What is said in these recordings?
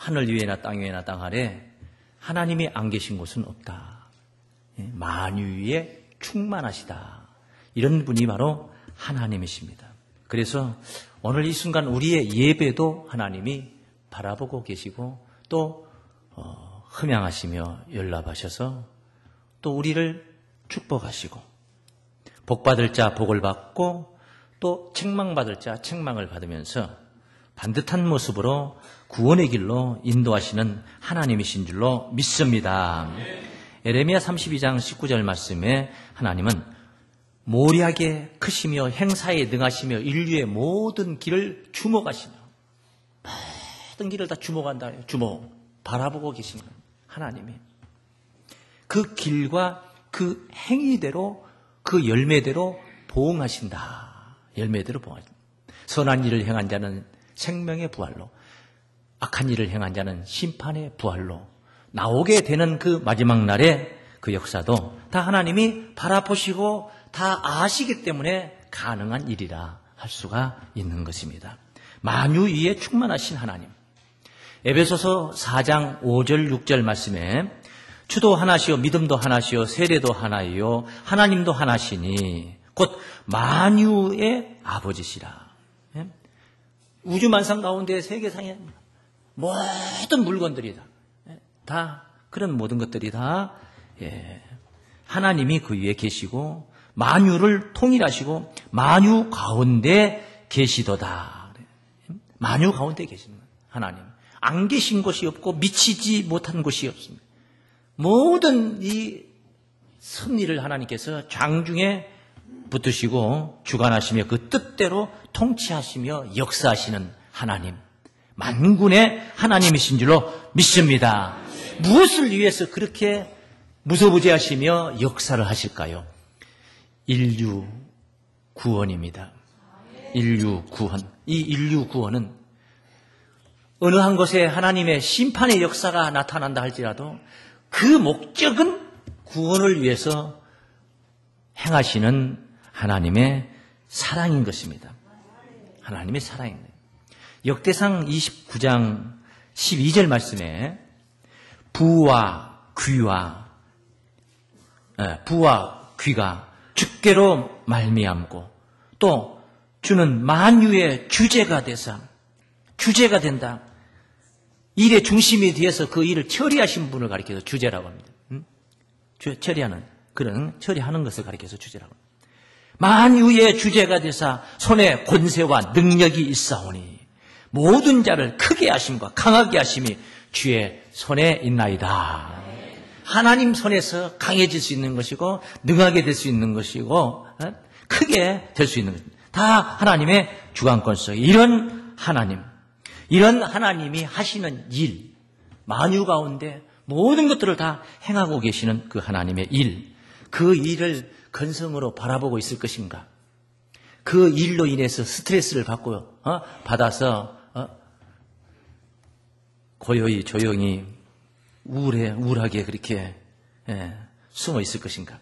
하늘 위에나 땅 위에나 땅 아래 하나님이 안 계신 곳은 없다. 만유에 충만하시다. 이런 분이 바로 하나님이십니다. 그래서 오늘 이 순간 우리의 예배도 하나님이 바라보고 계시고 또 흠양하시며 연락하셔서 또 우리를 축복하시고 복받을 자 복을 받고 또 책망받을 자 책망을 받으면서 반듯한 모습으로 구원의 길로 인도하시는 하나님이신 줄로 믿습니다. 에레미야 32장 19절 말씀에 하나님은 모략에 크시며 행사에 능하시며 인류의 모든 길을 주목하시며 모든 길을 다 주목한다. 주목. 바라보고 계신 하나님이 그 길과 그 행위대로 그 열매대로 보응하신다. 열매대로 보응하신다. 선한 일을 행한 자는 생명의 부활로 악한 일을 행한 자는 심판의 부활로 나오게 되는 그 마지막 날의 그 역사도 다 하나님이 바라보시고 다 아시기 때문에 가능한 일이라 할 수가 있는 것입니다. 만유 위에 충만하신 하나님. 에베소서 4장 5절 6절 말씀에 주도 하나시요 믿음도 하나시요 세례도 하나이요 하나님도 하나시니 곧 만유의 아버지시라. 우주만상 가운데 세계상의 모든 물건들이 다 그런 모든 것들이 다 하나님이 그 위에 계시고 만유를 통일하시고 만유 가운데 계시도다. 만유 가운데 계시는 하나님. 안 계신 곳이 없고 미치지 못한 곳이 없습니다. 모든 이 섭리를 하나님께서 장중에 붙드시고 주관하시며 그 뜻대로 통치하시며 역사하시는 하나님. 만군의 하나님이신 줄로 믿습니다. 무엇을 위해서 그렇게 무소부재하시며 역사를 하실까요? 인류 구원입니다. 인류 구원. 이 인류 구원은 어느 한 곳에 하나님의 심판의 역사가 나타난다 할지라도 그 목적은 구원을 위해서 행하시는 하나님의 사랑인 것입니다. 하나님의 사랑입니다. 역대상 29장 12절 말씀에 부와 귀가 주께로 말미암고 또 주는 만유의 주제가 된다. 일의 중심이 되어서 그 일을 처리하신 분을 가리켜서 주제라고 합니다. 처리하는 것을 가리켜서 주제라고 합니다. 만유의 주제가 되사 손에 권세와 능력이 있사오니 모든 자를 크게 하심과 강하게 하심이 주의 손에 있나이다. 하나님 손에서 강해질 수 있는 것이고 능하게 될 수 있는 것이고 크게 될 수 있는 것입니다. 다 하나님의 주관권 속에 이런 하나님이 하시는 일, 만유 가운데 모든 것들을 다 행하고 계시는 그 하나님의 일, 그 일을 근성으로 바라보고 있을 것인가? 그 일로 인해서 스트레스를 받아서 고요히 조용히 우울하게 그렇게 숨어 있을 것인가?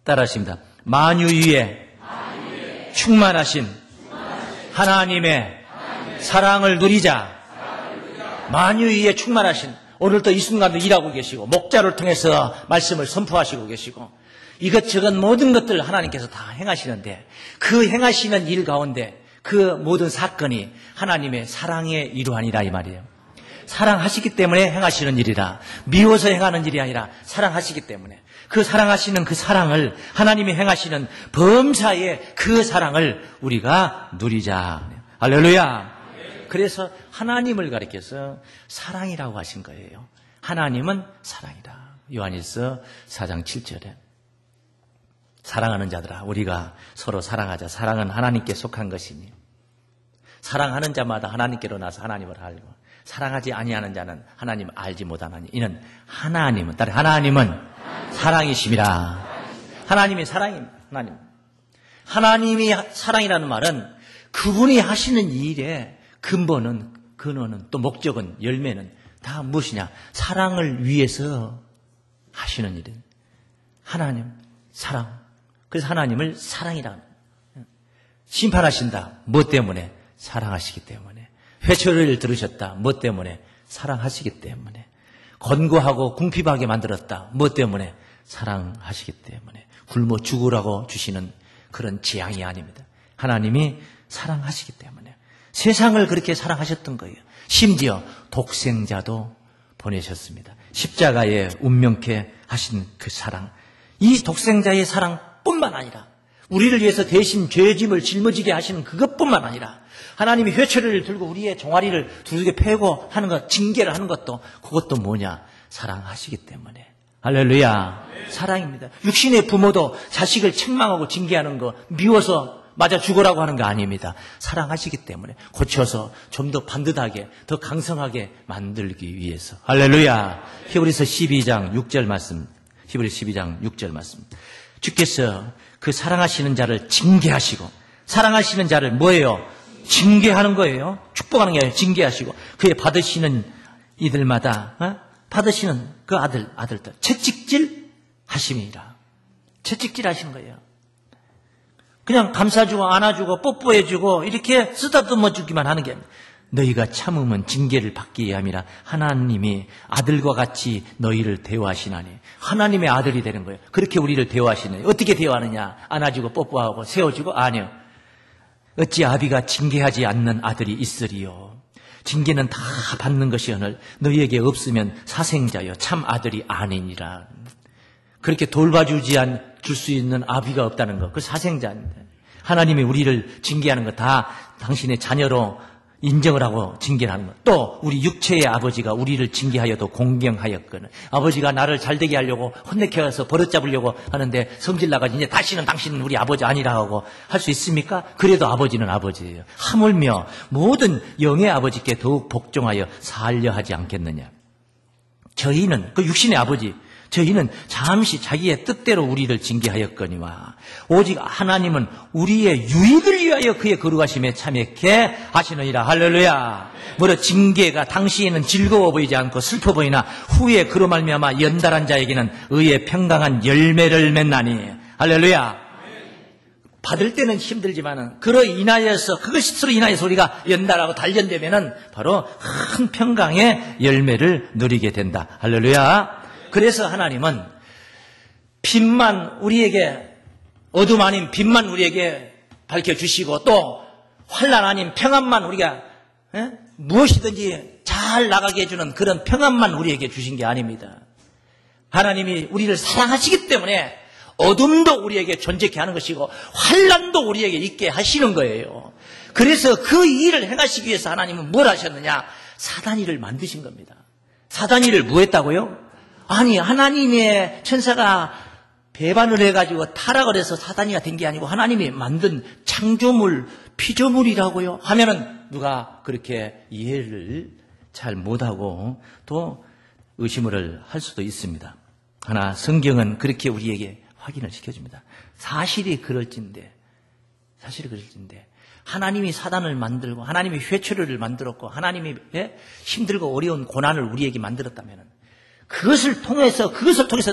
따라하십니다. 만유 위에 충만하신 하나님의 사랑을 누리자. 만유 위에 충만하신 오늘도 이 순간도 일하고 계시고 목자를 통해서 말씀을 선포하시고 계시고 이것저것 모든 것들을 하나님께서 다 행하시는데 그 행하시는 일 가운데 그 모든 사건이 하나님의 사랑의 일환이라 이 말이에요. 사랑하시기 때문에 행하시는 일이라. 미워서 행하는 일이 아니라 사랑하시기 때문에 그 사랑하시는 그 사랑을 하나님이 행하시는 범사의 그 사랑을 우리가 누리자. 할렐루야. 그래서 하나님을 가리켜서 사랑이라고 하신 거예요. 하나님은 사랑이다. 요한일서 4장 7절에 사랑하는 자들아 우리가 서로 사랑하자. 사랑은 하나님께 속한 것이니 사랑하는 자마다 하나님께로 나서 하나님을 알고 사랑하지 아니하는 자는 하나님을 알지 못하나니 이는 하나님은 사랑이심이라. 하나님이 사랑입니다. 하나님이 사랑이라는 말은 그분이 하시는 일의 근원은 또 목적은 열매는 다 무엇이냐? 사랑을 위해서 하시는 일은 하나님 사랑. 그래서 하나님을 사랑이라. 심판하신다. 뭐 때문에? 사랑하시기 때문에. 회초리를 들으셨다. 뭐 때문에? 사랑하시기 때문에. 권고하고 궁핍하게 만들었다. 뭐 때문에? 사랑하시기 때문에. 굶어 죽으라고 주시는 그런 재앙이 아닙니다. 하나님이 사랑하시기 때문에. 세상을 그렇게 사랑하셨던 거예요. 심지어 독생자도 보내셨습니다. 십자가에 운명케 하신 그 사랑. 이 독생자의 사랑뿐만 아니라 우리를 위해서 대신 죄짐을 짊어지게 하시는 그것뿐만 아니라 하나님이 회초리를 들고 우리의 종아리를 두들겨 패고 하는 것, 징계를 하는 것도 그것도 뭐냐? 사랑하시기 때문에. 할렐루야. 사랑입니다. 육신의 부모도 자식을 책망하고 징계하는 거 미워서 맞아 죽으라고 하는 거 아닙니다. 사랑하시기 때문에 고쳐서 좀 더 반듯하게 더 강성하게 만들기 위해서. 할렐루야. 히브리서 12장 6절 말씀. 히브리서 12장 6절 말씀. 주께서 그 사랑하시는 자를 징계하시고 사랑하시는 자를 뭐예요? 징계하는 거예요. 축복하는 게 아니라 징계하시고 그의 받으시는 이들마다 받으시는 그 아들들 채찍질 하심이라. 채찍질 하시는 거예요. 그냥 감싸주고 안아주고 뽀뽀해주고 이렇게 쓰다듬어 주기만 하는 게 아니라 너희가 참으면 징계를 받기 위함이라. 하나님이 아들과 같이 너희를 대우하시나니. 하나님의 아들이 되는 거예요. 그렇게 우리를 대우하시네. 어떻게 대우하느냐? 안아주고 뽀뽀하고 세워주고? 아니요. 어찌 아비가 징계하지 않는 아들이 있으리요. 징계는 다 받는 것이오늘 너희에게 없으면 사생자여 참 아들이 아니니라. 그렇게 돌봐주지 줄 수 있는 아비가 없다는 것. 그 사생자입니다. 하나님이 우리를 징계하는 것 다 당신의 자녀로 인정을 하고 징계를 하는 것. 또 우리 육체의 아버지가 우리를 징계하여도 공경하였거늘. 아버지가 나를 잘되게 하려고 혼내켜서 버릇잡으려고 하는데 성질 나가지고 이제 다시는 당신은 우리 아버지 아니라 하고 할 수 있습니까? 그래도 아버지는 아버지예요. 하물며 모든 영의 아버지께 더욱 복종하여 살려 하지 않겠느냐. 저희는 그 육신의 아버지, 저희는 잠시 자기의 뜻대로 우리를 징계하였거니와 오직 하나님은 우리의 유익을 위하여 그의 거룩하심에 참여케 하시느니라. 할렐루야. 뭐라 징계가 당시에는 즐거워 보이지 않고 슬퍼 보이나 후에 그로 말미암아 연달한 자에게는 의의 평강한 열매를 맺나니. 할렐루야. 받을 때는 힘들지만은 그로 인하여서 그것으로 인하여서 우리가 연달하고 단련되면은 바로 큰 평강의 열매를 누리게 된다. 할렐루야. 그래서 하나님은 빛만 우리에게 어둠 아닌 빛만 우리에게 밝혀주시고 또 환난 아닌 평안만 우리가 무엇이든지 잘 나가게 해주는 그런 평안만 우리에게 주신 게 아닙니다. 하나님이 우리를 사랑하시기 때문에 어둠도 우리에게 존재케 하는 것이고 환난도 우리에게 있게 하시는 거예요. 그래서 그 일을 행하시기 위해서 하나님은 뭘 하셨느냐? 사단이를 만드신 겁니다. 사단이를 뭐 했다고요? 아니 하나님의 천사가 배반을 해가지고 타락을 해서 사단이가 된 게 아니고 하나님이 만든 창조물, 피조물이라고요 하면은 누가 그렇게 이해를 잘 못하고 또 의심을 할 수도 있습니다. 그러나 성경은 그렇게 우리에게 확인을 시켜줍니다. 사실이 그럴진데 하나님이 사단을 만들고 하나님이 회초리를 만들었고 하나님이 힘들고 어려운 고난을 우리에게 만들었다면 그것을 통해서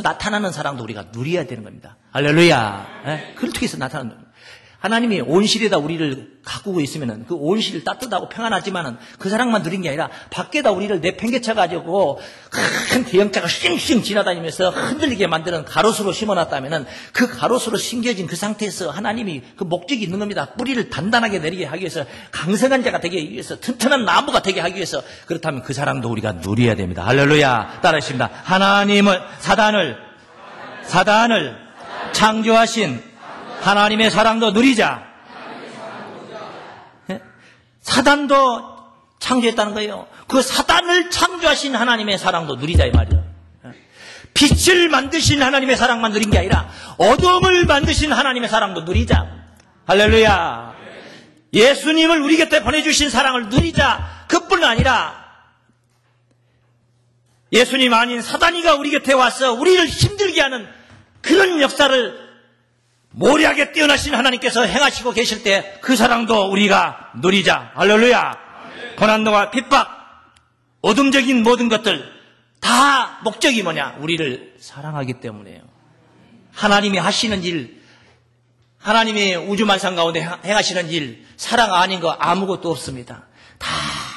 나타나는 사랑도 우리가 누려야 되는 겁니다. 할렐루야. 그걸 통해서 나타나는 겁니다. 하나님이 온실에다 우리를 가꾸고 있으면은 그 온실 따뜻하고 평안하지만은 그 사랑만 누린 게 아니라 밖에다 우리를 내팽개쳐가지고 큰 대형차가 쌩쌩 지나다니면서 흔들리게 만드는 가로수로 심어놨다면은 그 가로수로 심겨진 그 상태에서 하나님이 그 목적이 있는 겁니다. 뿌리를 단단하게 내리게 하기 위해서 강성한 자가 되게 하기 위해서 튼튼한 나무가 되게 하기 위해서 그렇다면 그 사랑도 우리가 누려야 됩니다. 할렐루야. 따라하십니다. 하나님을 사단을 창조하신 하나님의 사랑도 누리자. 사단도 창조했다는 거예요. 그 사단을 창조하신 하나님의 사랑도 누리자 이 말이에요. 빛을 만드신 하나님의 사랑만 누린 게 아니라 어둠을 만드신 하나님의 사랑도 누리자. 할렐루야. 예수님을 우리 곁에 보내주신 사랑을 누리자. 그뿐 아니라 예수님 아닌 사단이가 우리 곁에 와서 우리를 힘들게 하는 그런 역사를 모략에 뛰어나신 하나님께서 행하시고 계실 때 그 사랑도 우리가 누리자. 할렐루야. 고난과 핍박, 어둠적인 모든 것들 다 목적이 뭐냐? 우리를 사랑하기 때문이에요. 하나님이 하시는 일, 하나님이 우주만상 가운데 행하시는 일, 사랑 아닌 거 아무것도 없습니다. 다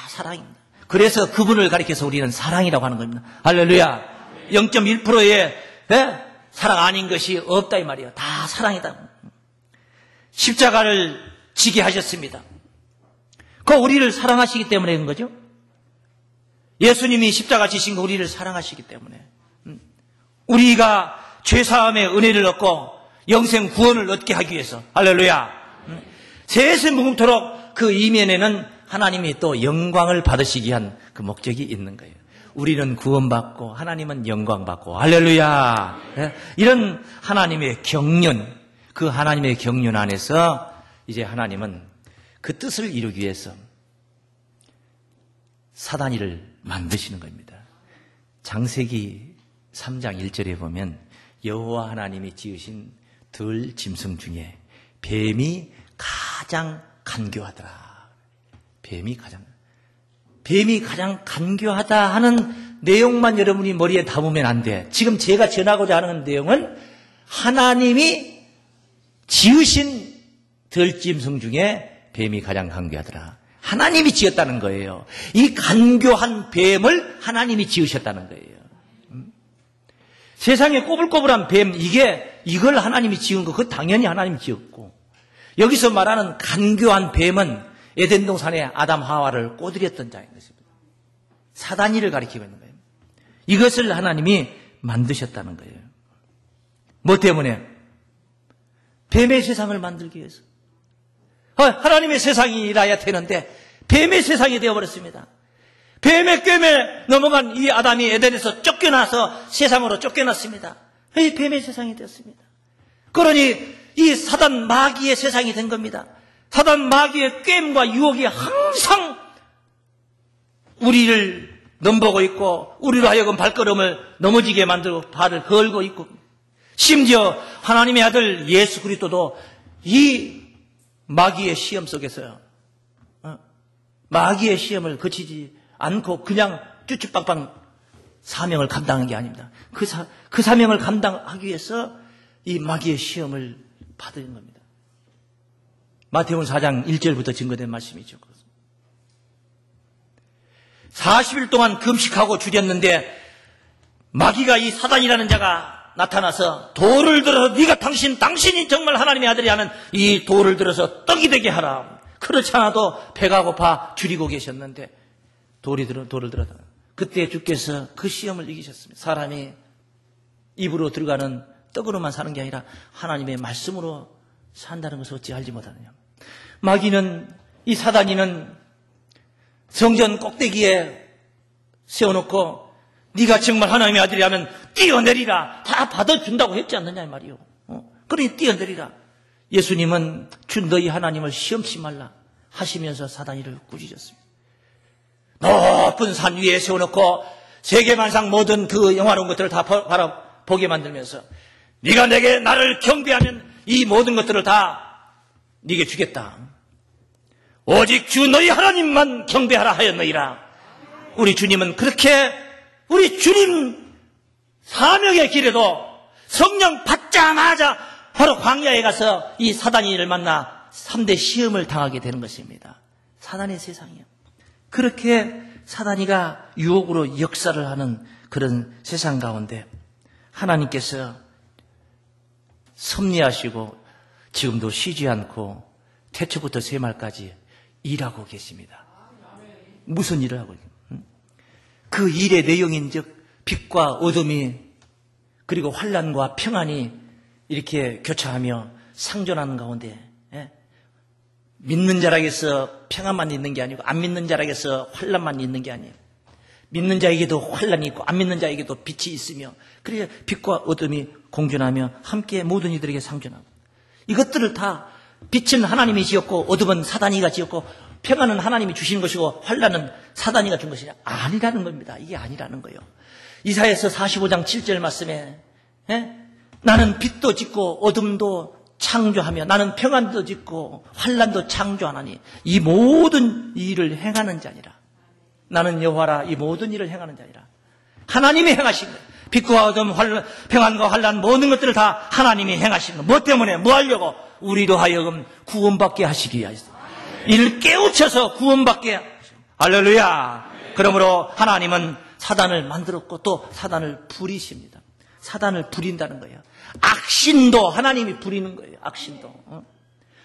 사랑입니다. 그래서 그분을 가리켜서 우리는 사랑이라고 하는 겁니다. 할렐루야. 0.1%의 사랑 아닌 것이 없다 이 말이에요. 다 사랑이다. 십자가를 지게 하셨습니다. 그 우리를 사랑하시기 때문에 그런 거죠. 예수님이 십자가 지신 거 우리를 사랑하시기 때문에. 우리가 죄사함의 은혜를 얻고 영생 구원을 얻게 하기 위해서. 할렐루야. 세세 무궁토록 그 이면에는 하나님이 또 영광을 받으시기 위한 그 목적이 있는 거예요. 우리는 구원받고 하나님은 영광받고. 할렐루야. 이런 하나님의 경륜, 그 하나님의 경륜 안에서 이제 하나님은 그 뜻을 이루기 위해서 사단이를 만드시는 겁니다. 창세기 3장 1절에 보면 여호와 하나님이 지으신 들 짐승 중에 뱀이 가장 간교하더라. 뱀이 가장 간교하다 하는 내용만 여러분이 머리에 담으면 안 돼. 지금 제가 전하고자 하는 내용은 하나님이 지으신 들짐승 중에 뱀이 가장 간교하더라. 하나님이 지었다는 거예요. 이 간교한 뱀을 하나님이 지으셨다는 거예요. 세상에 꼬불꼬불한 뱀, 이걸 하나님이 지은 거, 그거 당연히 하나님이 지었고, 여기서 말하는 간교한 뱀은 에덴 동산에 아담 하와를 꼬드렸던 자인 것입니다. 사단이를 가리키고 있는 거예요. 이것을 하나님이 만드셨다는 거예요. 뭐 때문에? 뱀의 세상을 만들기 위해서. 하나님의 세상이라야 되는데 뱀의 세상이 되어버렸습니다. 뱀의 꿰매 넘어간 이 아담이 에덴에서 쫓겨나서 세상으로 쫓겨났습니다. 이 뱀의 세상이 되었습니다. 그러니 이 사단 마귀의 세상이 된 겁니다. 사단 마귀의 꾀임과 유혹이 항상 우리를 넘보고 있고 우리로 하여금 발걸음을 넘어지게 만들고 발을 걸고 있고, 심지어 하나님의 아들 예수 그리스도도 이 마귀의 시험 속에서요, 마귀의 시험을 거치지 않고 그냥 쭈쭈빵빵 사명을 감당한 게 아닙니다. 그 사명을 감당하기 위해서 이 마귀의 시험을 받은 겁니다. 마태복음 4장 1절부터 증거된 말씀이죠. 40일 동안 금식하고 줄였는데 마귀가 이 사단이라는 자가 나타나서 돌을 들어서 네가 당신이 정말 하나님의 아들이 하는 이 돌을 들어서 떡이 되게 하라. 그렇지 않아도 배가 고파 줄이고 계셨는데 돌을 들어다. 그때 주께서 그 시험을 이기셨습니다. 사람이 입으로 들어가는 떡으로만 사는 게 아니라 하나님의 말씀으로 산다는 것을 어찌 알지 못하느냐. 마귀는, 이 사단이는 성전 꼭대기에 세워놓고 네가 정말 하나님의 아들이라면 뛰어내리라. 다 받아준다고 했지 않느냐 이 말이요. 그러니 뛰어내리라. 예수님은 주 너희 하나님을 시험치 말라 하시면서 사단이를 꾸짖었습니다. 높은 산 위에 세워놓고 세계만상 모든 그 영화로운 것들을 다 바라보게 만들면서 네가 내게 나를 경배하면 이 모든 것들을 다 네게 주겠다. 오직 주 너희 하나님만 경배하라 하였느니라. 우리 주님은 그렇게 우리 주님 사명의 길에도 성령 받자마자 바로 광야에 가서 이 사단이를 만나 3대 시험을 당하게 되는 것입니다. 사단의 세상이요. 그렇게 사단이가 유혹으로 역사를 하는 그런 세상 가운데 하나님께서 섭리하시고 지금도 쉬지 않고 태초부터 새말까지 일하고 계십니다. 무슨 일을 하고 있습니까? 그 일의 내용인즉 빛과 어둠이 그리고 환난과 평안이 이렇게 교차하며 상존하는 가운데 믿는 자락에서 평안만 있는 게 아니고 안 믿는 자락에서 환난만 있는 게 아니에요. 믿는 자에게도 환난이 있고 안 믿는 자에게도 빛이 있으며 그래야 빛과 어둠이 공존하며 함께 모든 이들에게 상존하고, 이것들을 다 빛은 하나님이 지었고 어둠은 사단이가 지었고 평안은 하나님이 주시는 것이고 환난은 사단이가 준 것이 아니라는 겁니다. 이게 아니라는 거예요. 이사야서 45장 7절 말씀에 나는 빛도 짓고 어둠도 창조하며 나는 평안도 짓고 환난도 창조하나니 이 모든 일을 행하는 자니라. 나는 여호와라. 이 모든 일을 행하는 자니라. 하나님이 행하신 거예요. 빛과 어둠, 평안과 환난 모든 것들을 다 하나님이 행하시는 거예요. 뭐 때문에? 뭐 하려고? 우리로 하여금 구원받게 하시기 위하여 이를 깨우쳐서 구원받게. 할렐루야. 그러므로 하나님은 사단을 만들었고 또 사단을 부리십니다. 사단을 부린다는 거예요. 악신도 하나님이 부리는 거예요. 악신도.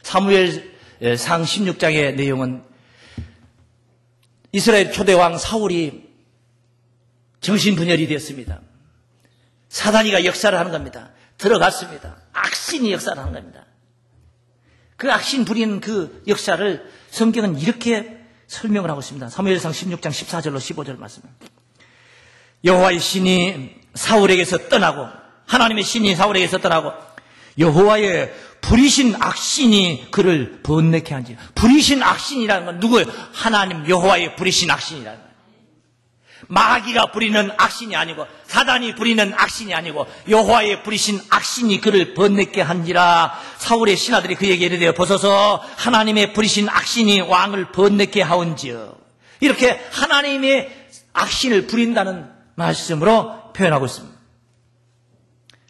사무엘상 16장의 내용은 이스라엘 초대왕 사울이 정신분열이 되었습니다. 사단이가 역사를 하는 겁니다. 들어갔습니다. 악신이 역사를 하는 겁니다. 그 악신 부리는 그 역사를 성경은 이렇게 설명을 하고 있습니다. 사무엘상 16장 14절로 15절 말씀. 여호와의 신이 사울에게서 떠나고 하나님의 신이 사울에게서 떠나고 여호와의 부리신 악신이 그를 번뇌케 한지. 부리신 악신이라는 건 누구예요? 하나님 여호와의 부리신 악신이라는 거예요. 마귀가 부리는 악신이 아니고 사단이 부리는 악신이 아니고 여호와의 부리신 악신이 그를 번뇌케 한지라. 사울의 신하들이 그에게 이르되 보소서 하나님의 부리신 악신이 왕을 번뇌케 하온지요. 이렇게 하나님의 악신을 부린다는 말씀으로 표현하고 있습니다.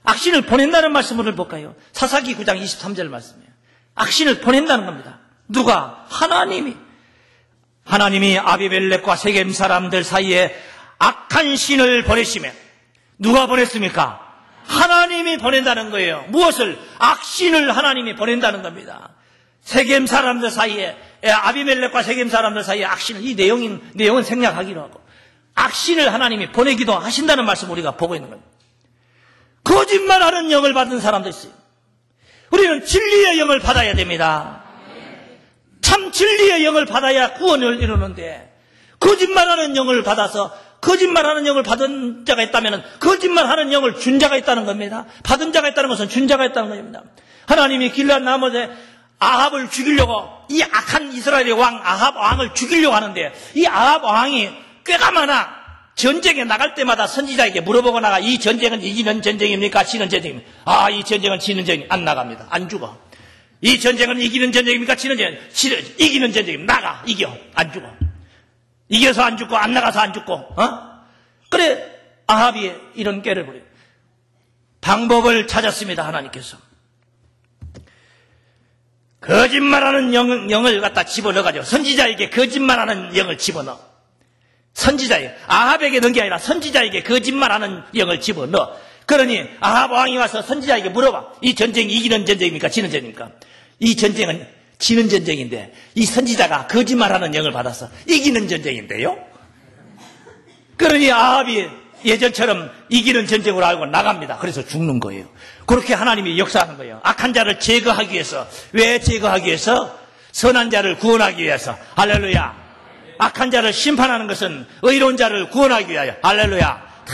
악신을 보낸다는 말씀을 볼까요? 사사기 9장 23절 말씀이에요. 악신을 보낸다는 겁니다. 누가? 하나님이 아비멜렉과 세겜 사람들 사이에 악한 신을 보내시며 누가 보냈습니까? 하나님이 보낸다는 거예요. 무엇을? 악신을 하나님이 보낸다는 겁니다. 세겜 사람들 사이에 아비멜렉과 세겜 사람들 사이에 악신을 이 내용은 생략하기로 하고 악신을 하나님이 보내기도 하신다는 말씀을 우리가 보고 있는 겁니다. 거짓말하는 영을 받은 사람도 있어요. 우리는 진리의 영을 받아야 됩니다. 참 진리의 영을 받아야 구원을 이루는데 거짓말하는 영을 받아서 거짓말하는 영을 받은 자가 있다면 거짓말하는 영을 준 자가 있다는 겁니다. 받은 자가 있다는 것은 준 자가 있다는 겁니다. 하나님이 길앗 나못에 아합을 죽이려고 이 악한 이스라엘의 왕 아합 왕을 죽이려고 하는데 이 아합 왕이 꾀가 많아. 전쟁에 나갈 때마다 선지자에게 물어보고 나가. 이 전쟁은 이기는 전쟁입니까? 지는 전쟁입니까? 아, 이 전쟁은 지는 전쟁. 안 나갑니다. 안 죽어. 이 전쟁은 이기는 전쟁입니까? 지는 전쟁. 이기는 전쟁입니다. 나가. 이겨. 안 죽어. 이겨서 안 죽고 안 나가서 안 죽고. 그래 아합이 이런 꾀를 부려요. 방법을 찾았습니다. 하나님께서. 거짓말하는 영을 갖다 집어넣어가지고 선지자에게 거짓말하는 영을 집어넣어. 선지자에게, 아합에게 넣은 게 아니라 선지자에게 거짓말하는 영을 집어넣어. 그러니 아합 왕이 와서 선지자에게 물어봐. 이 전쟁이 이기는 전쟁입니까? 지는 전쟁입니까? 이 전쟁은 지는 전쟁인데 이 선지자가 거짓말하는 영을 받아서 이기는 전쟁인데요. 그러니 아합이 예전처럼 이기는 전쟁으로 알고 나갑니다. 그래서 죽는 거예요. 그렇게 하나님이 역사하는 거예요. 악한 자를 제거하기 위해서. 왜 제거하기 위해서? 선한 자를 구원하기 위해서. 할렐루야. 악한 자를 심판하는 것은 의로운 자를 구원하기 위하여. 할렐루야.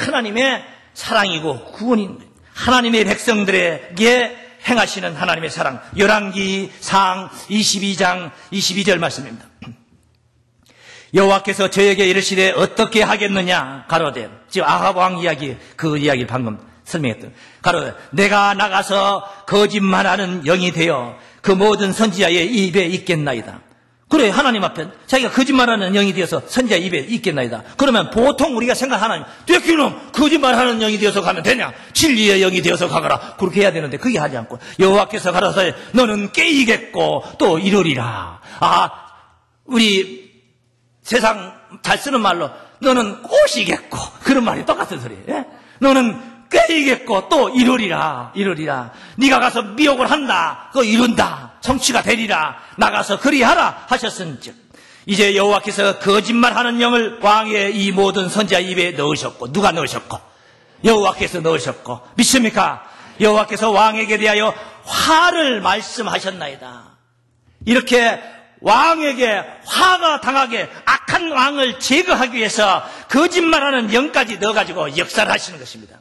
하나님의 사랑이고 구원인 거예요. 하나님의 백성들에게 행하시는 하나님의 사랑. 열왕기상 22장 22절 말씀입니다. 여호와께서 저에게 이르시되 어떻게 하겠느냐 가로되, 지금 아합 왕 이야기, 그 이야기를 방금 설명했던 가로되 내가 나가서 거짓말하는 영이 되어 그 모든 선지자의 입에 있겠나이다. 그래, 하나님 앞에 자기가 거짓말하는 영이 되어서 선지자 입에 있겠나이다. 그러면 보통 우리가 생각하는 그놈 거짓말하는 영이 되어서 가면 되냐? 진리의 영이 되어서 가거라. 그렇게 해야 되는데 그게 하지 않고 여호와께서 가라사대 너는 깨이겠고 또 이러리라. 우리 세상 잘 쓰는 말로 너는 꼬시겠고, 그런 말이 똑같은 소리예요. 너는 깨이겠고 또 이루리라. 네가 가서 미혹을 한다. 그거 이룬다. 성취가 되리라. 나가서 그리하라 하셨은즉 이제 여호와께서 거짓말하는 영을 왕의 이 모든 선지자 입에 넣으셨고, 누가 넣으셨고? 여호와께서 넣으셨고. 믿습니까? 여호와께서 왕에게 대하여 화를 말씀하셨나이다. 이렇게 왕에게 화가 당하게 악한 왕을 제거하기 위해서 거짓말하는 영까지 넣어가지고 역사를 하시는 것입니다.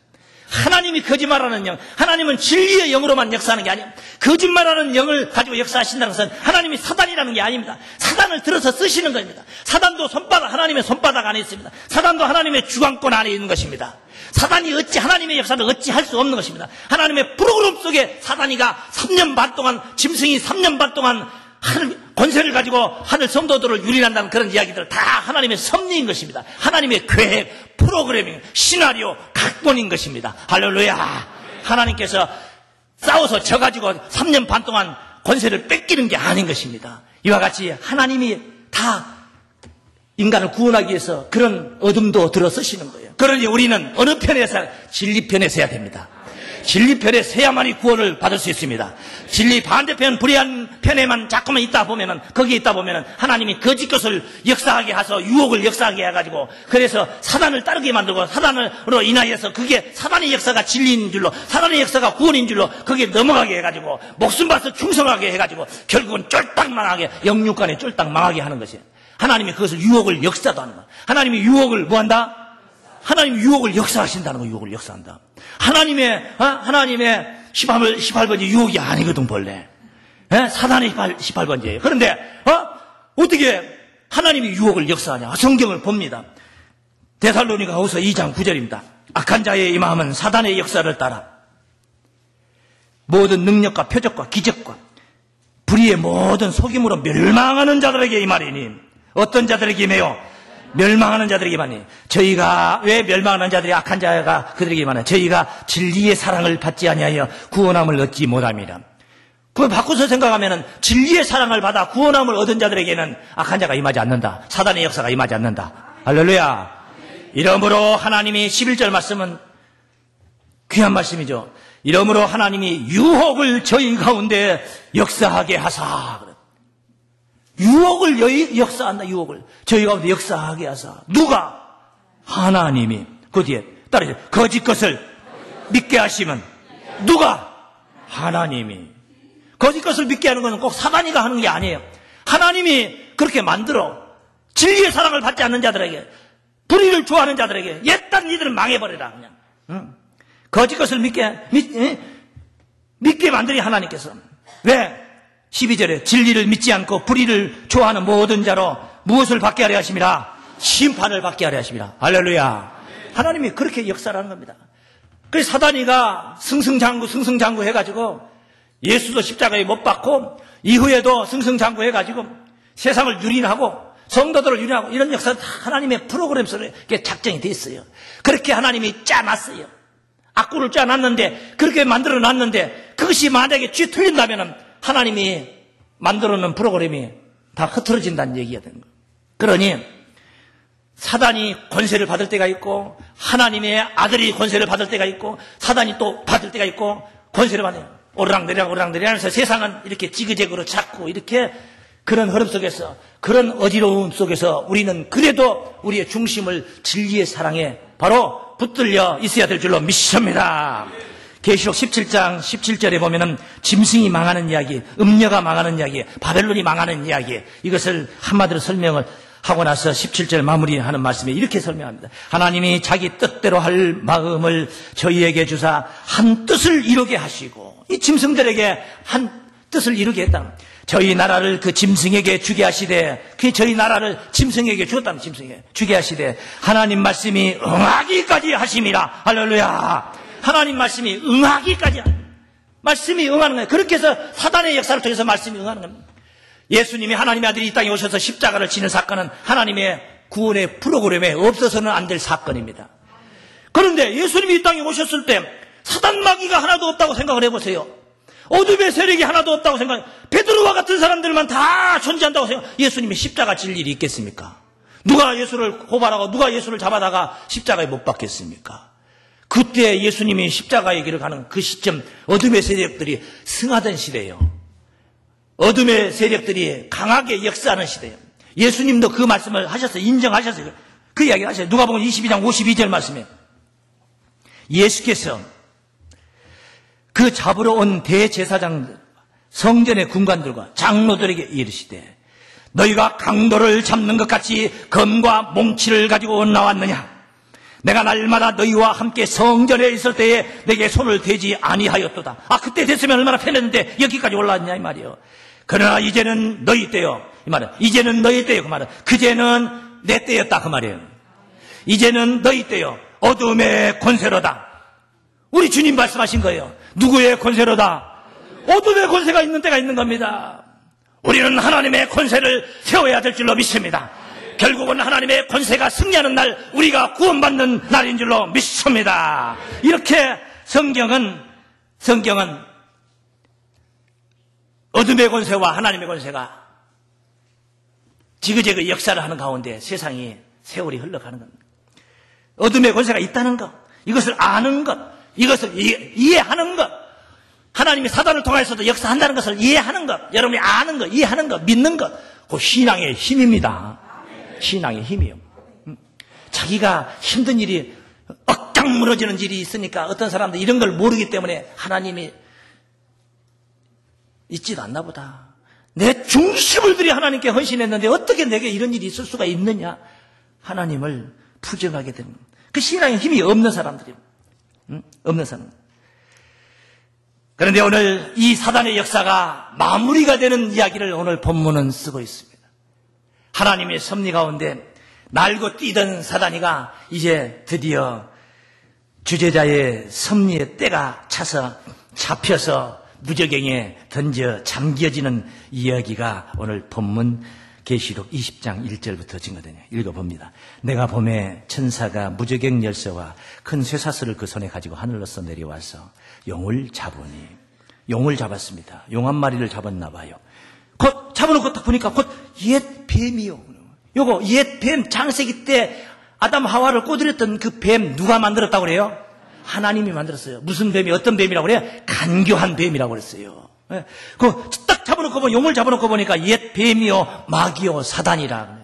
하나님이 거짓말하는 영, 하나님은 진리의 영으로만 역사하는 게 아니에요. 거짓말하는 영을 가지고 역사하신다는 것은 하나님이 사단이라는 게 아닙니다. 사단을 들어서 쓰시는 겁니다. 사단도 하나님의 손바닥 안에 있습니다. 사단도 하나님의 주관권 안에 있는 것입니다. 사단이 어찌 하나님의 역사를 어찌 할 수 없는 것입니다. 하나님의 프로그램 속에 사단이가 3년 반 동안, 짐승이 3년 반 동안 권세를 가지고 하늘 성도들을 유린한다는 그런 이야기들 다 하나님의 섭리인 것입니다. 하나님의 계획, 프로그래밍, 시나리오, 각본인 것입니다. 할렐루야. 하나님께서 싸워서 져가지고 3년 반 동안 권세를 뺏기는 게 아닌 것입니다. 이와 같이 하나님이 다 인간을 구원하기 위해서 그런 어둠도 들어서시는 거예요. 그러니 우리는 어느 편에서 진리 편에 서야 됩니다. 진리 편에 서야만이 구원을 받을 수 있습니다. 진리 반대편 불의한 편에만 자꾸만 있다 보면은, 거기에 있다 보면은 하나님이 거짓 것을 역사하게 해서 유혹을 역사하게 해가지고, 그래서 사단을 따르게 만들고, 사단으로 인하여서 그게 사단의 역사가 진리인 줄로, 사단의 역사가 구원인 줄로 거기에 넘어가게 해가지고, 목숨 바쳐 충성하게 해가지고 결국은 쫄딱 망하게, 영육간에 쫄딱 망하게 하는 것이에요. 하나님이 그것을 유혹을 역사도 하는 거예요. 하나님이 유혹을 뭐한다? 하나님이 유혹을 역사하신다는 거, 유혹을 역사한다. 하나님의 18번째 유혹이 아니거든, 본래. 사단의 18번째예요. 그런데, 어떻게 하나님이 유혹을 역사하냐? 성경을 봅니다. 데살로니가후서 2장 9절입니다. 악한 자의 이 마음은 사단의 역사를 따라 모든 능력과 표적과 기적과 불의의 모든 속임으로 멸망하는 자들에게 이 말이니, 어떤 자들에게 임해요? 멸망하는 자들에게만이. 저희가 왜 멸망하는 자들이, 악한 자가 그들에게만, 저희가 진리의 사랑을 받지 아니하여 구원함을 얻지 못함이라. 그걸 바꿔서 생각하면은 진리의 사랑을 받아 구원함을 얻은 자들에게는 악한 자가 임하지 않는다. 사단의 역사가 임하지 않는다. 할렐루야. 이러므로 하나님이 11절 말씀은 귀한 말씀이죠. 이러므로 하나님이 유혹을 저희 가운데 역사하게 하사. 유혹을 역사한다. 유혹을 저희 가운데 역사하게 하사. 누가? 하나님이. 그 뒤에 따르죠. 거짓 것을 믿게 하시면 누가? 하나님이. 거짓 것을 믿게 하는 것은 꼭 사단이가 하는 게 아니에요. 하나님이 그렇게 만들어 진리의 사랑을 받지 않는 자들에게, 불의를 좋아하는 자들에게 옛단 니들은 망해버리라 그냥. 거짓 것을 믿게 만들이 하나님께서. 왜? 12절에 진리를 믿지 않고 불의를 좋아하는 모든 자로 무엇을 받게 하려 하심이라? 심판을 받게 하려 하심이라. 할렐루야. 하나님이 그렇게 역사를 하는 겁니다. 그래서 사단이가 승승장구 해가지고 예수도 십자가에 못 박고 이후에도 승승장구 해가지고 세상을 유린하고 성도들을 유린하고 이런 역사는 다 하나님의 프로그램 속에 작정이 돼 있어요. 그렇게 하나님이 짜놨어요. 악구를 짜놨는데, 그렇게 만들어놨는데, 그것이 만약에 뒤틀린다면은 하나님이 만들어놓은 프로그램이 다 흐트러진다는 얘기가 되는 거예요. 그러니 사단이 권세를 받을 때가 있고, 하나님의 아들이 권세를 받을 때가 있고, 사단이 또 받을 때가 있고, 권세를 받아요. 오르락내리락 하면서 세상은 이렇게 지그재그로 자꾸 이렇게, 그런 흐름 속에서, 그런 어지러움 속에서 우리는 그래도 우리의 중심을 진리의 사랑에 바로 붙들려 있어야 될 줄로 믿습니다. 계시록 17장 17절에 보면은 짐승이 망하는 이야기, 음녀가 망하는 이야기, 바벨론이 망하는 이야기, 이것을 한마디로 설명을 하고 나서 17절 마무리하는 말씀에 이렇게 설명합니다. 하나님이 자기 뜻대로 할 마음을 저희에게 주사 한 뜻을 이루게 하시고, 이 짐승들에게 한 뜻을 이루게 했다. 저희 나라를 그 짐승에게 주게 하시되, 그 저희 나라를 짐승에게 주었다는, 짐승에게 주게 하시되 하나님 말씀이 응하기까지 하심이라. 할렐루야. 하나님 말씀이 응하기까지, 말씀이 응하는 거예요. 그렇게 해서 사단의 역사를 통해서 말씀이 응하는 겁니다. 예수님이 하나님의 아들이 이 땅에 오셔서 십자가를 지는 사건은 하나님의 구원의 프로그램에 없어서는 안 될 사건입니다. 그런데 예수님이 이 땅에 오셨을 때 사단 마귀가 하나도 없다고 생각을 해보세요. 어둠의 세력이 하나도 없다고 생각해요. 베드로와 같은 사람들만 다 존재한다고 생각해요. 예수님이 십자가 질 일이 있겠습니까? 누가 예수를 고발하고 누가 예수를 잡아다가 십자가에 못 박겠습니까? 그때 예수님이 십자가의 길을 가는 그 시점, 어둠의 세력들이 승하던 시대예요. 어둠의 세력들이 강하게 역사하는 시대예요. 예수님도 그 말씀을 하셨어요. 인정하셨어요. 그 이야기를 하셨어요. 누가복음 22장 52절 말씀에 예수께서 그 잡으러 온 대제사장, 성전의 군관들과 장로들에게 이르시되 너희가 강도를 잡는 것 같이 검과 몽치를 가지고 나왔느냐? 내가 날마다 너희와 함께 성전에 있을 때에 내게 손을 대지 아니하였도다. 그때 됐으면 얼마나 편했는데 여기까지 올라왔냐 이 말이에요. 그러나 이제는 너희 때요, 이 말은 이제는 너희 때요, 그 말은 그제는 내 때였다 그 말이에요. 이제는 너희 때요, 어둠의 권세로다. 우리 주님 말씀하신 거예요. 누구의 권세로다? 어둠의 권세가 있는 때가 있는 겁니다. 우리는 하나님의 권세를 세워야 될 줄로 믿습니다. 결국은 하나님의 권세가 승리하는 날, 우리가 구원받는 날인 줄로 믿습니다. 이렇게 성경은 어둠의 권세와 하나님의 권세가 지그재그 역사를 하는 가운데 세상이 세월이 흘러가는 겁니다. 어둠의 권세가 있다는 것, 이것을 아는 것, 이것을 이해하는 것, 하나님이 사단을 통해서도 역사한다는 것을 이해하는 것, 여러분이 아는 것, 이해하는 것, 믿는 것, 그 신앙의 힘입니다. 신앙의 힘이요. 자기가 힘든 일이 억장 무너지는 일이 있으니까 어떤 사람들 이런 걸 모르기 때문에 하나님이 있지도 않나 보다. 내 중심을 들여 하나님께 헌신했는데 어떻게 내게 이런 일이 있을 수가 있느냐. 하나님을 부정하게 되는 그 신앙의 힘이 없는 사람들이에요. 없는 사람. 그런데 오늘 이 사단의 역사가 마무리가 되는 이야기를 오늘 본문은 쓰고 있습니다. 하나님의 섭리 가운데 날고 뛰던 사단이가 이제 드디어 주제자의 섭리의 때가 차서 잡혀서 무저갱에 던져 잠겨지는 이야기가 오늘 본문 계시록 20장 1절부터 증거되네요. 읽어봅니다. 내가 봄에 천사가 무저갱 열쇠와 큰 쇠사슬을 그 손에 가지고 하늘로서 내려와서 용을 잡으니, 용을 잡았습니다. 용 한 마리를 잡았나 봐요. 곧 잡아놓고 딱 보니까 곧 옛 뱀이요. 요거 옛 뱀, 창세기 때 아담 하와를 꼬드렸던 그 뱀 누가 만들었다고 그래요? 하나님이 만들었어요. 무슨 뱀이 어떤 뱀이라고 그래요? 간교한 뱀이라고 그랬어요. 그 딱 잡아놓고 보니, 용을 잡아놓고 보니까 옛 뱀이요 마귀요 사단이라.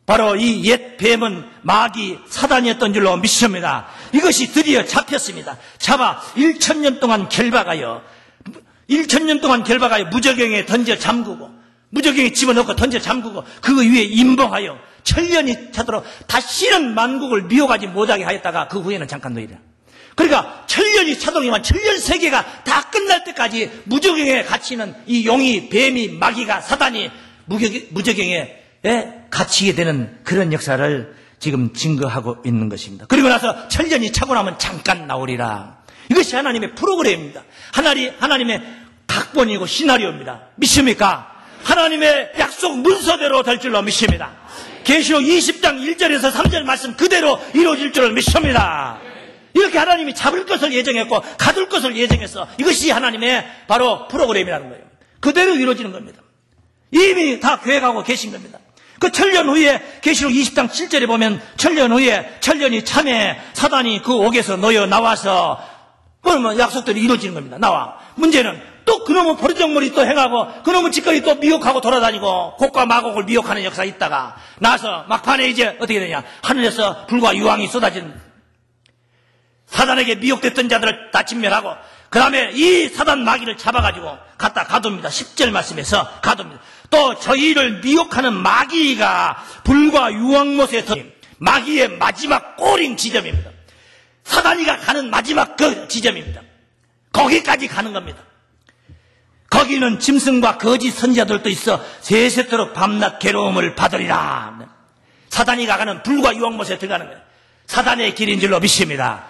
바로 이 옛 뱀은 마귀 사단이었던 줄로 믿습니다. 이것이 드디어 잡혔습니다. 잡아 1000년 동안 결박하여 1000년 동안 결박하여 무저갱에 던져 잠그고, 무저갱에 집어넣고 던져 잠그고, 그 위에 임봉하여 천년이 차도록 다시는 만국을 미혹하지 못하게 하였다가 그 후에는 잠깐 놓이라. 그러니까 천년이 차도록이면 천년 세계가 다 끝날 때까지 무저갱에 갇히는 이 용이, 뱀이, 마귀가, 사단이 무저갱에 갇히게 되는 그런 역사를 지금 증거하고 있는 것입니다. 그리고 나서 천년이 차고 나면 잠깐 나오리라. 이것이 하나님의 프로그램입니다. 하나님의 각본이고 시나리오입니다. 믿습니까? 하나님의 약속 문서대로 될 줄로 믿습니다. 계시록 20장 1절에서 3절 말씀 그대로 이루어질 줄을 믿습니다. 이렇게 하나님이 잡을 것을 예정했고 가둘 것을 예정했어. 이것이 하나님의 바로 프로그램이라는 거예요. 그대로 이루어지는 겁니다. 이미 다 계획하고 계신 겁니다. 그 천년 후에 계시록 20장 7절에 보면 천년 후에 천년이 참에 사단이 그 옥에서 놓여 나와서 그러면 약속대로 이루어지는 겁니다. 나와. 문제는 또 그놈은 버르장머리 또 행하고 그놈은 짓거리 또 미혹하고 돌아다니고 곡과 마곡을 미혹하는 역사가 있다가 나서 막판에 이제 어떻게 되냐. 하늘에서 불과 유황이 쏟아진 사단에게 미혹됐던 자들을 다 진멸하고 그 다음에 이 사단 마귀를 잡아가지고 갖다 가둡니다. 10절 말씀에서 가둡니다. 또 저희를 미혹하는 마귀가 불과 유황못에 더 마귀의 마지막 꼬링 지점입니다. 사단이가 가는 마지막 그 지점입니다. 거기까지 가는 겁니다. 거기는 짐승과 거짓 선지자들도 있어 세세토록 밤낮 괴로움을 받으리라. 사단이가 가는 불과 유황못에 들어가는 거예요. 사단의 길인 줄로 믿습니다.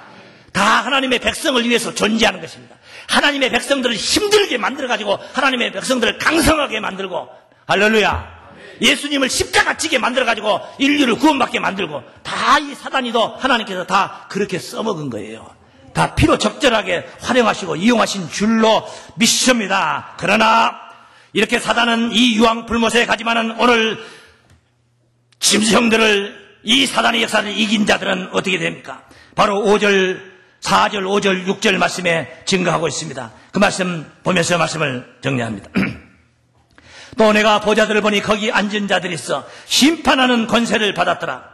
다 하나님의 백성을 위해서 존재하는 것입니다. 하나님의 백성들을 힘들게 만들어가지고 하나님의 백성들을 강성하게 만들고, 할렐루야, 예수님을 십자가 지게 만들어가지고 인류를 구원받게 만들고, 다 이 사단이도 하나님께서 다 그렇게 써먹은 거예요. 다 필요 적절하게 활용하시고 이용하신 줄로 믿습니다. 그러나 이렇게 사단은 이 유황 불못에 가지만은 오늘 짐승들을, 이 사단의 역사를 이긴 자들은 어떻게 됩니까? 바로 4절, 5절, 6절 말씀에 증거하고 있습니다. 그 말씀 보면서 말씀을 정리합니다. 또 내가 보좌들을 보니 거기 앉은 자들이 있어 심판하는 권세를 받았더라.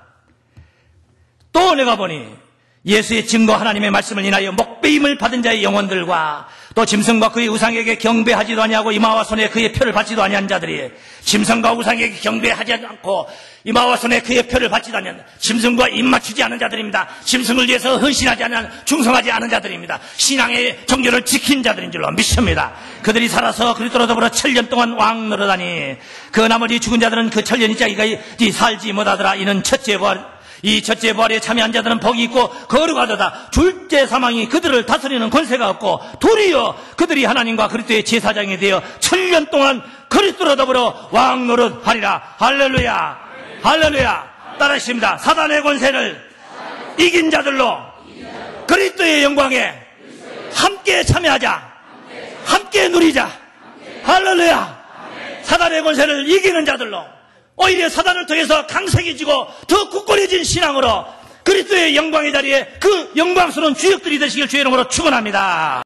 또 내가 보니 예수의 증거 하나님의 말씀을 인하여 목배임을 받은 자의 영혼들과 또 짐승과 그의 우상에게 경배하지도 아니하고 이마와 손에 그의 표를 받지도 아니한 자들이, 짐승과 우상에게 경배하지 않고 이마와 손에 그의 표를 받지도 아니한 짐승과 입맞추지 않은 자들입니다. 짐승을 위해서 헌신하지 않은, 충성하지 않은 자들입니다. 신앙의 정결을 지킨 자들인 줄로 믿습니다. 그들이 살아서 그리스도로 더불어 7년 동안 왕 노릇하니 그 나머지 죽은 자들은 그 7년이 짜기까지 살지 못하더라. 이는 첫째 부활, 이 첫째 부활에 참여한 자들은 복이 있고 거룩하도다. 둘째 사망이 그들을 다스리는 권세가 없고, 둘이여 그들이 하나님과 그리스도의 제사장이 되어 7년 동안 그리스도로 더불어 왕 노릇하리라. 할렐루야, 할렐루야. 따라하십니다. 사단의 권세를 이긴 자들로 그리스도의 영광에 함께 참여하자. 함께 누리자. 할렐루야. 사단의 권세를 이기는 자들로 오히려 사단을 통해서 강성해지고 더 굳건해진 신앙으로 그리스도의 영광의 자리에 그 영광스러운 주역들이 되시길 주의 이름으로 축원합니다.